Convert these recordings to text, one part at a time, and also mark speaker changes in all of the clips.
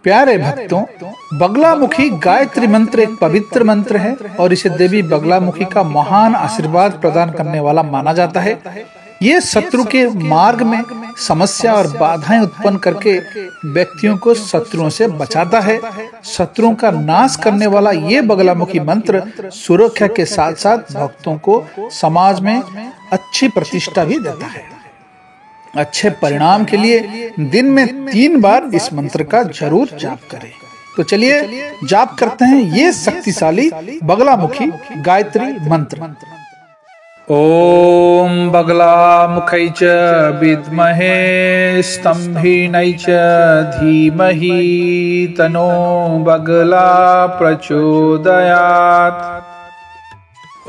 Speaker 1: प्यारे भक्तों, बगलामुखी गायत्री मंत्र एक पवित्र मंत्र है और इसे देवी बगलामुखी का महान आशीर्वाद प्रदान करने वाला माना जाता है। ये शत्रु के मार्ग में समस्या और बाधाएं उत्पन्न करके व्यक्तियों को शत्रुओं से बचाता है। शत्रुओं का नाश करने वाला ये बगलामुखी मंत्र सुरक्षा के साथ साथ भक्तों को समाज में अच्छी प्रतिष्ठा भी देता है। अच्छे परिणाम के लिए दिन में 3 बार इस मंत्र का जरूर जाप करें। तो चलिए जाप करते हैं ये शक्तिशाली बगलामुखी गायत्री मंत्र। ओम बगलामुखै च विद्महे स्तंभिनै च धीमहि तन्नो बगला प्रचोदयात्।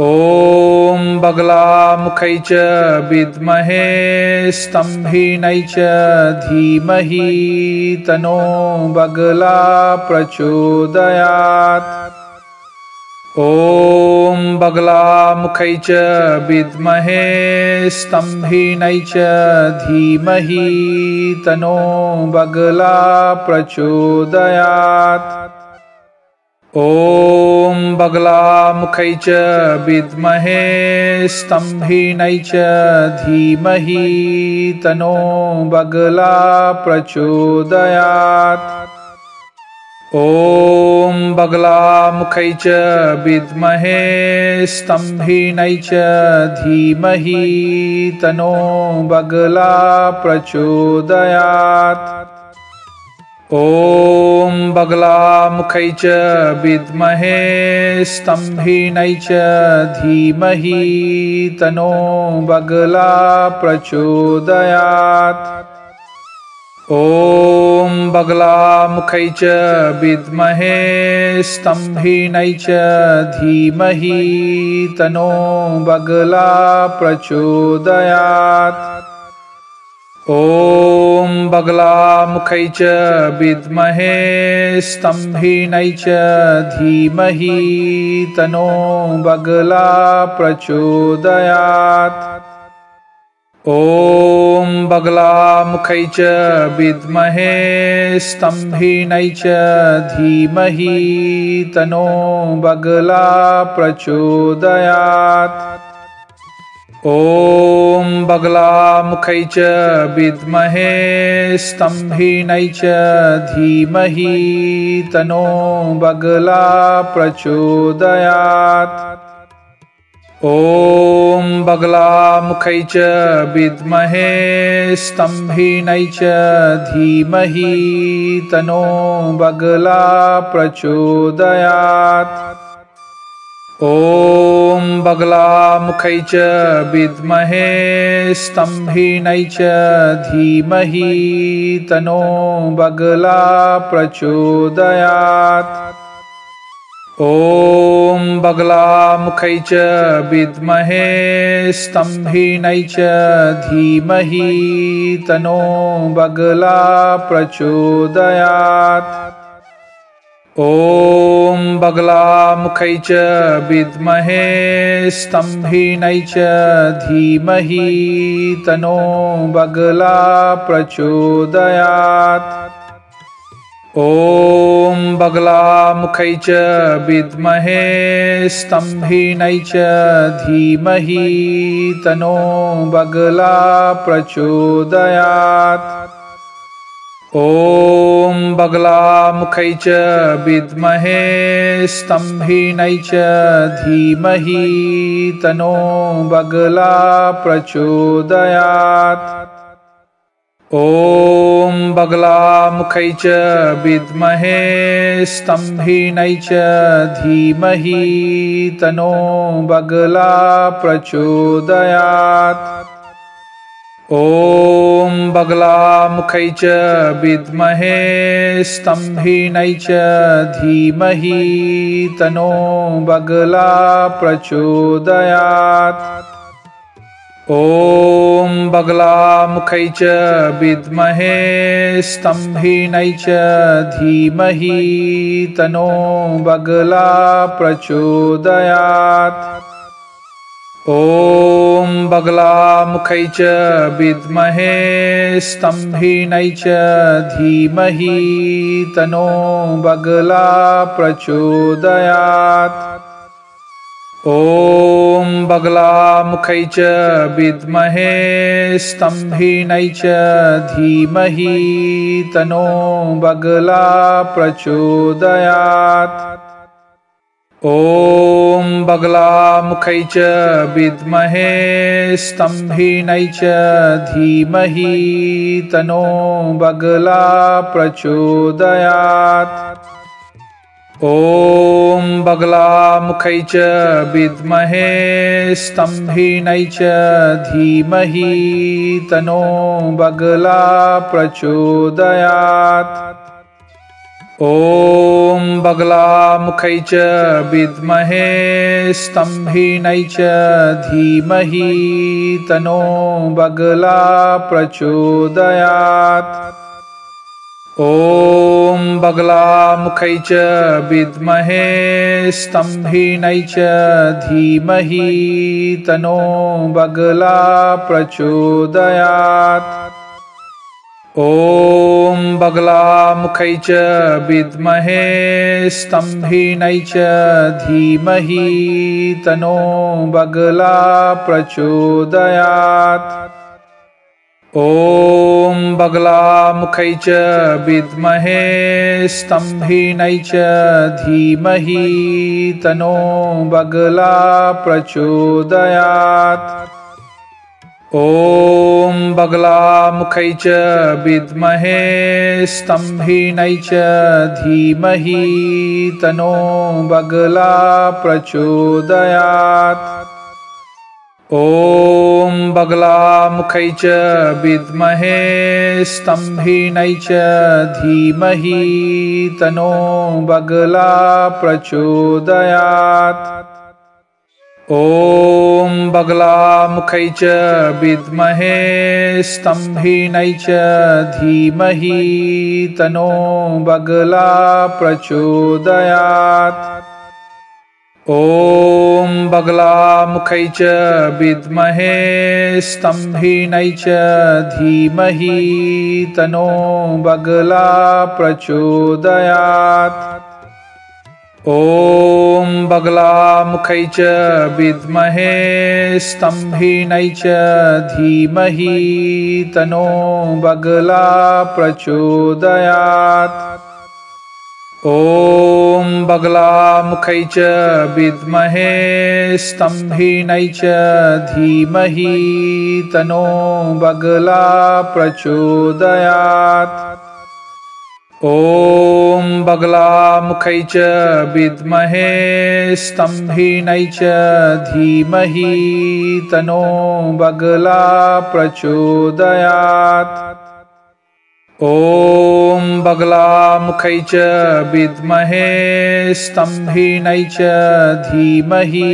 Speaker 1: ओम बगलामुखै च विद्महे स्तंभिनै च धीमहि तन्नो बगला प्रचोदयात्। ओम बगलामुखै च विद्महे स्तंभिनै च धीमहि तन्नो बगला प्रचोदयात्। ओम बगलामुखै च विद्महे स्तंभिनै च धीमहि तन्नो बगला प्रचोदयात्। ओम बगलामुखै च विद्महे स्तंभिनै च धीमहि तन्नो बगला प्रचोदयात्। ओम बगलामुखै च विद्महे स्तंभिनै च धीमहि तन्नो बगला प्रचोदयात्। ओम बगलामुखै च विद्महे स्तंभिनै च धीमहि तन्नो बगला प्रचोदयात्। ओम बगलामुखै च विद्महे स्तंभिनै च धीमहि तन्नो बगला प्रचोदयात्। ओम बगलामुखै च विद्महे स्तंभिनै च धीमहि तन्नो बगला प्रचोदयात्। ओम बगलामुखै च विद्महे स्तंभिनै च धीमहि तन्नो बगला प्रचोदयात्। ओम बगलामुखै च विद्महे स्तंभिनै च धीमहि तन्नो बगला प्रचोदयात्। ओम बगलामुखै च विद्महे स्तंभिनै च धीमहि तन्नो बगला प्रचोदयात्। ओम बगलामुखै च विद्महे स्तंभिनै च धीमहि तन्नो बगला प्रचोदयात्। ओम बगलामुखै च विद्महे स्तंभिनै च धीमहि तन्नो बगला प्रचोदयात्। ओम बगलामुखै च विद्महे स्तंभिनै च धीमहि तन्नो बगला प्रचोदयात्। ओम बगलामुखै च विद्महे स्तंभिनै च धीमहि तन्नो बगला प्रचोदयात्। ओम बगलामुखै च विद्महे स्तंभिनै च धीमहि तन्नो बगला प्रचोदयात्। ओम बगलामुखै च विद्महे स्तंभिनै च धीमहि तन्नो बगला प्रचोदयात्। ओम बगलामुखै च विद्महे स्तंभिनै च धीमहि तन्नो बगला प्रचोदयात्। ॐ बगलामुखै च विद्महे स्तम्भिनै च धीमहि तन्नो बगला प्रचोदयात्। ॐ बगलामुखै च विद्महे स्तम्भिनै च धीमहि तन्नो बगला प्रचोदयात्। ॐ बगलामुखै च विद्महे स्तम्भिनै च धीमहि तन्नो बगला प्रचोदयात्। ॐ बगलामुखै च विद्महे स्तम्भिनै च धीमहि तन्नो बगला प्रचोदयात्। ॐ बगलामुखै च विद्महे स्तम्भिनै च धीमहि तन्नो बगला प्रचोदयात्। ॐ बगलामुखै च विद्महे स्तम्भिनै च धीमहि तन्नो बगला प्रचोदयात्। ॐ बगलामुखै च विद्महे स्तम्भिनै च धीमहि तन्नो बगला प्रचोदयात्। ॐ बगलामुखै च विद्महे स्तम्भिनै च धीमहि तन्नो बगला प्रचोदयात्। ॐ बगलामुखै च विद्महे स्तम्भिनै च धीमहि तन्नो बगला प्रचोदयात्। ॐ बगलामुखै च विद्महे स्तम्भिनै च धीमहि तन्नो बगला प्रचोदयात्। ॐ बगलामुखै च विद्महे स्तम्भिनै च धीमहि तन्नो बगला प्रचोदयात्। ॐ बगलामुखै च विद्महे स्तम्भिनै च धीमहि तन्नो बगला प्रचोदयात्। ॐ बगलामुखै च विद्महे स्तम्भिनै च धीमहि तन्नो बगला प्रचोदयात्। ॐ बगलामुखै च विद्महे स्तम्भिनै च धीमहि तन्नो बगला प्रचोदयात्। ॐ बगलामुखै च विद्महे स्तम्भिनै च धीमहि तन्नो बगला प्रचोदयात्। ॐ बगलामुखै च विद्महे स्तम्भिनै च धीमहि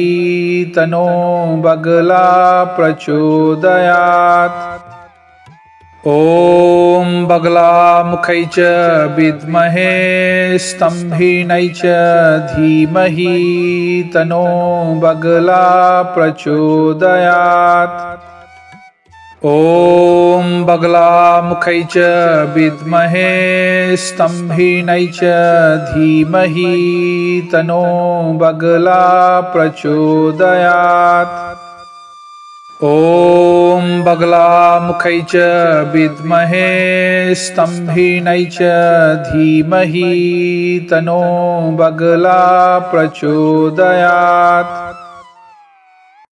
Speaker 1: तन्नो बगला प्रचोदयात्। ॐ बगलामुखै च विद्महे स्तम्भिनै च धीमहि तन्नो बगला प्रचोदयात्। ॐ बगलामुखै च विद्महे स्तम्भिनै च धीमहि तन्नो बगला प्रचोदयात्। ॐ बगलामुखै च विद्महे स्तम्भिनै च धीमहि तन्नो बगला प्रचोदयात्।